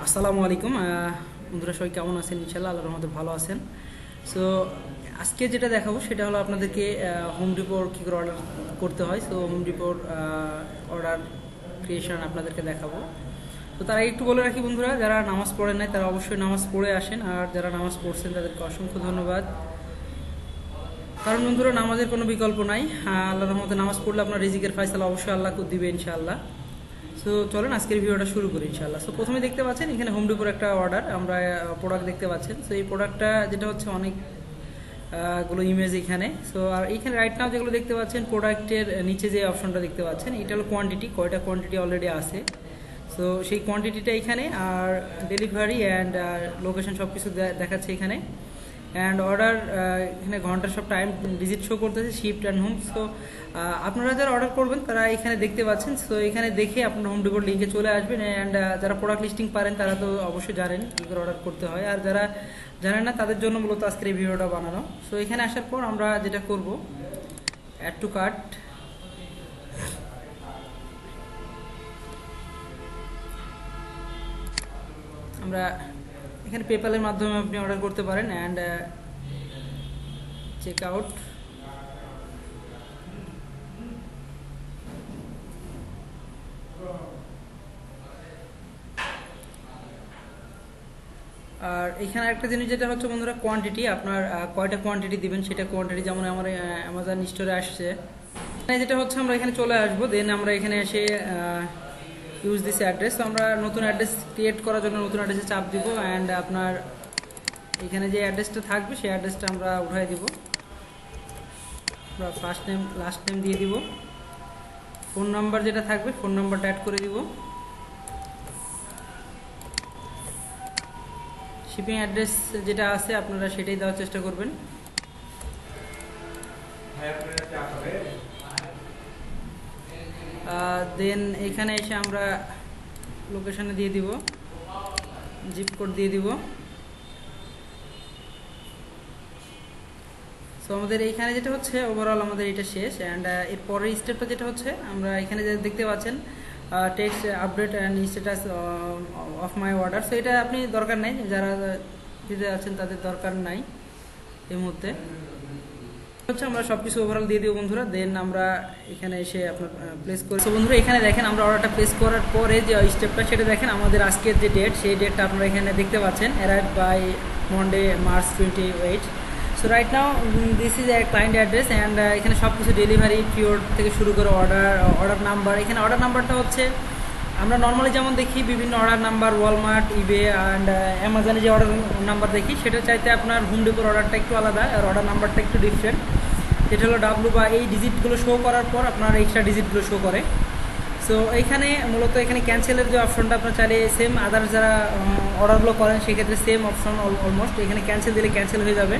আসসালামু আলাইকুম বন্ধুরা, সবাই কেমন আছেন? ইনশাআল্লাহ আল্লাহর রহমতে ভালো আছেন। সো আজকে যেটা দেখাবো সেটা হলো আপনাদেরকে হোম ডিপোর কী করে অর্ডার করতে হয়। সো হোম ডিপোর অর্ডার ক্রিয়েশন আপনাদেরকে দেখাবো। তো তারা একটু বলে রাখি বন্ধুরা, যারা নামাজ পড়েন নাই তারা অবশ্যই নামাজ পড়ে আসেন, আর যারা নামাজ পড়ছেন তাদেরকে অসংখ্য ধন্যবাদ। কারণ বন্ধুরা, নামাজের কোনো বিকল্প নাই। আল্লাহর রহমতে নামাজ পড়লে আপনার রিজিকের ফয়সালা অবশ্যই আল্লাহ দিবে ইনশাআল্লাহ। সো চলেন আজকের ভিডিওটা শুরু করি ইনশাআল্লাহ। সো প্রথমে দেখতে পাচ্ছেন এখানে হোম ডিপোর একটা অর্ডার, আমরা প্রোডাক্ট দেখতে পাচ্ছেন। সো এই প্রোডাক্টটা যেটা হচ্ছে অনেক গুলো ইমেজ এখানে। সো আর এইখানে রাইট নাও যেগুলো দেখতে পাচ্ছেন প্রোডাক্টের নিচে যে অপশনটা দেখতে পাচ্ছেন, এটা হলো কোয়ান্টিটি, কয়টা কোয়ান্টিটি অলরেডি আছে। সো সেই কোয়ান্টিটিটা এখানে, আর ডেলিভারি অ্যান্ড লোকেশন সব কিছু দেখাচ্ছে এখানে। অ্যান্ড অর্ডার এখানে ঘন্টা সব টাইম ডিজিট শো করতেছে, শিফট অ্যান্ড হোম। সো আপনারা যারা অর্ডার করবেন তারা এখানে দেখতে পাচ্ছেন। সো এখানে দেখে আপনার হোম ডিপোর লিঙ্কে চলে আসবেন। অ্যান্ড যারা প্রোডাক্ট লিস্টিং পারেন তারা তো অবশ্যই জানেন কী করে অর্ডার করতে হয়, আর যারা জানেন না তাদের জন্য মূলত আজকের এই ভিডিওটা বানানো। সো এখানে আসার পর আমরা যেটা করব, অ্যাড টু কার্ট। আমরা এখানে পেপ্যালের মাধ্যমে আপনি অর্ডার করতে পারেন। And check out. আর এখানে একটা জিনিস যেটা হচ্ছে বন্ধুরা, কোয়ান্টিটি, আপনার কয়টা কোয়ান্টিটি দিবেন সেটা কোয়ান্টিটি, যেমন আমার অ্যামাজন স্টোরে আসছে। এখানে যেটা হচ্ছে আমরা এখানে চলে আসবো, দেন আমরা এখানে এসে ইউজ দিস অ্যাড্রেস। তো আমরা নতুন অ্যাড্রেস ক্রিয়েট করার জন্য নতুন অ্যাড্রেসে চাপ দিব। অ্যান্ড আপনার এখানে যে অ্যাড্রেসটা থাকবে সেই অ্যাড্রেসটা আমরা উঠাই দিব। আমরা ফার্স্ট নেম লাস্ট নেম দিয়ে দিব। ফোন নাম্বার যেটা থাকবে ফোন নাম্বারটা অ্যাড করে দিব। শিপিং অ্যাড্রেস যেটা আছে আপনারা সেটাই দেওয়ার চেষ্টা করবেন। দেন এখানে এসে আমরা লোকেশনে দিয়ে দিব, জিপ কোড দিয়ে দিব। সো আমাদের এইখানে যেটা হচ্ছে ওভারঅল আমাদের এটা শেষ। অ্যান্ড এর পরের স্টেপটা যেটা হচ্ছে, আমরা এখানে যে দেখতে পাচ্ছেন text update and status of my order. So এটা আপনি দরকার নাই, যারা দিতে আছেন তাদের দরকার নাই এই মুহূর্তে। হচ্ছে আমরা সব কিছু ওভারঅল দিয়ে দিব বন্ধুরা। দেন আমরা এখানে এসে আপনার প্লেস করি। তো বন্ধুরা এখানে দেখেন আমরা অর্ডারটা প্লেস করার পরে যে স্টেপটা সেটা দেখেন, আমাদের আজকের যে ডেট সেই ডেটটা আপনারা এখানে দেখতে পাচ্ছেন, arrive by Monday March 28। So right now this is a client address. And এখানে সব কিছু ডেলিভারি পিরিয়ড থেকে শুরু করে অর্ডার নাম্বার। এখানে অর্ডার নাম্বারটা হচ্ছে আমরা নর্মালি যেমন দেখি বিভিন্ন order number Walmart, eBay and অ্যামাজনে যে অর্ডার নাম্বার দেখি সেটা চাইতে আপনার হোম ডিপোর অর্ডারটা একটু আলাদা, আর অর্ডার নাম্বারটা একটু ডিফারেন্ট। যেটা হলো ডাব্লু বা এই ডিজিটগুলো শো করার পর আপনার এক্সট্রা ডিজিটগুলো শো করে। সো এইখানে মূলত এখানে ক্যান্সেলের যে অপশনটা আপনার চাইলে সেম আদার্স যারা অর্ডারগুলো করেন সেক্ষেত্রে সেম অপশন অলমোস্ট, এখানে ক্যান্সেল দিলে ক্যান্সেল হয়ে যাবে।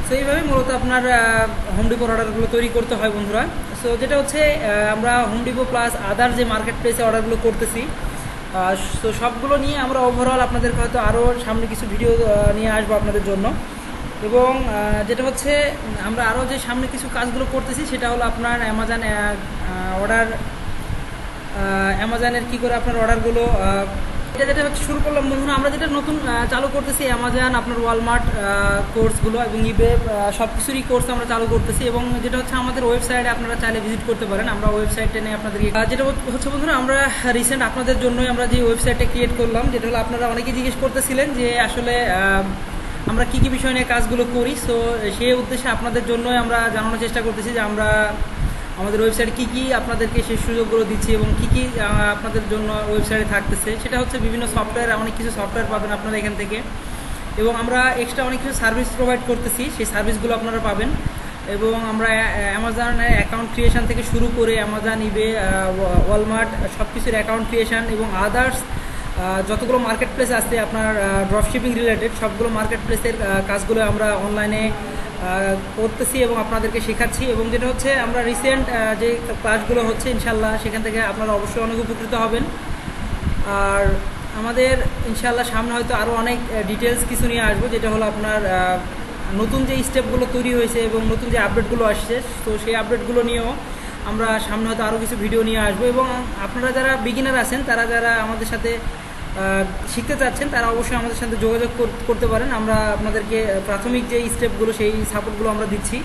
সো এইভাবে মূলত আপনার হোম ডিপোর অর্ডারগুলো তৈরি করতে হয় বন্ধুরা। সো যেটা হচ্ছে আমরা হোম ডিপো প্লাস আদার যে মার্কেট প্লেসে অর্ডারগুলো করতেছি, তো সবগুলো নিয়ে আমরা ওভারঅল আপনাদেরকে হয়তো আরও সামনে কিছু ভিডিও নিয়ে আসবো আপনাদের জন্য। এবং যেটা হচ্ছে আমরা আরও যে সামনে কিছু কাজগুলো করতেছি সেটা হলো আপনার অ্যামাজন অর্ডার, অ্যামাজনের কী করে আপনার অর্ডারগুলো, এটা যেটা হচ্ছে শুরু করলাম বন্ধুরা। আমরা যেটা নতুন চালু করতেছি অ্যামাজন, আপনার ওয়ালমার্ট কোর্সগুলো এবং ইবে সব কিছুরই কোর্স আমরা চালু করতেছি। এবং যেটা হচ্ছে আমাদের ওয়েবসাইটে আপনারা চাইলে ভিজিট করতে পারেন। আমরা ওয়েবসাইটে নিয়ে আপনাদেরকে যেটা হচ্ছে বন্ধুরা, আমরা রিসেন্ট আপনাদের জন্যই আমরা যে ওয়েবসাইটটা ক্রিয়েট করলাম, যেটা হলো আপনারা অনেকেই জিজ্ঞেস করতেছিলেন যে আসলে আমরা কী কী বিষয় নিয়ে কাজগুলো করি। সো সেই উদ্দেশ্যে আপনাদের জন্যই আমরা জানানোর চেষ্টা করতেছি যে আমরা আমাদের ওয়েবসাইটে কী কী আপনাদেরকে সেই সুযোগগুলো দিচ্ছি এবং কী কী আপনাদের জন্য ওয়েবসাইটে থাকতেছে। সেটা হচ্ছে বিভিন্ন সফটওয়্যার, অনেক কিছু সফটওয়্যার পাবেন আপনারা এখান থেকে, এবং আমরা এক্সট্রা অনেক কিছু সার্ভিস প্রোভাইড করতেছি, সেই সার্ভিসগুলো আপনারা পাবেন। এবং আমরা অ্যামাজনের অ্যাকাউন্ট ক্রিয়েশন থেকে শুরু করে অ্যামাজন, ইবে, ওয়ালমার্ট সব কিছুর অ্যাকাউন্ট ক্রিয়েশন এবং আদার্স যতগুলো মার্কেট প্লেস আছে আপনার ড্রপ শিপিং রিলেটেড সবগুলো মার্কেট প্লেসের কাজগুলো আমরা অনলাইনে করতেছি এবং আপনাদেরকে শেখাচ্ছি। এবং যেটা হচ্ছে আমরা রিসেন্ট যে ক্লাসগুলো হচ্ছে ইনশাল্লাহ সেখান থেকে আপনারা অবশ্যই অনেক উপকৃত হবেন। আর আমাদের ইনশাল্লাহ সামনে হয়তো আরও অনেক ডিটেলস কিছু নিয়ে আসবো, যেটা হলো আপনার নতুন যে স্টেপগুলো তৈরি হয়েছে এবং নতুন যে আপডেটগুলো আসছে, তো সেই আপডেটগুলো নিয়েও আমরা সামনে হয়তো আরও কিছু ভিডিও নিয়ে আসবো। এবং আপনারা যারা বিগিনার আছেন, তারা যারা আমাদের সাথে শিখতে চাচ্ছেন তারা অবশ্যই আমাদের সাথে যোগাযোগ করতে পারেন। আমরা আপনাদেরকে প্রাথমিক যে স্টেপগুলো সেই সাপোর্টগুলো আমরা দিচ্ছি।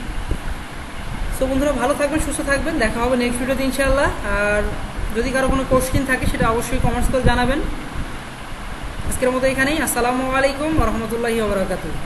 সো বন্ধুরা, ভালো থাকবেন, সুস্থ থাকবেন, দেখা হবে নেক্সট ভিডিওতে ইনশাআল্লাহ। আর যদি কারো কোনো কোশ্চেন থাকে সেটা অবশ্যই কমেন্টস করে জানাবেন। আজকের মতো এখানেই। আসসালামু আলাইকুম ওয়া রাহমাতুল্লাহি ওয়া বারাকাতুহু।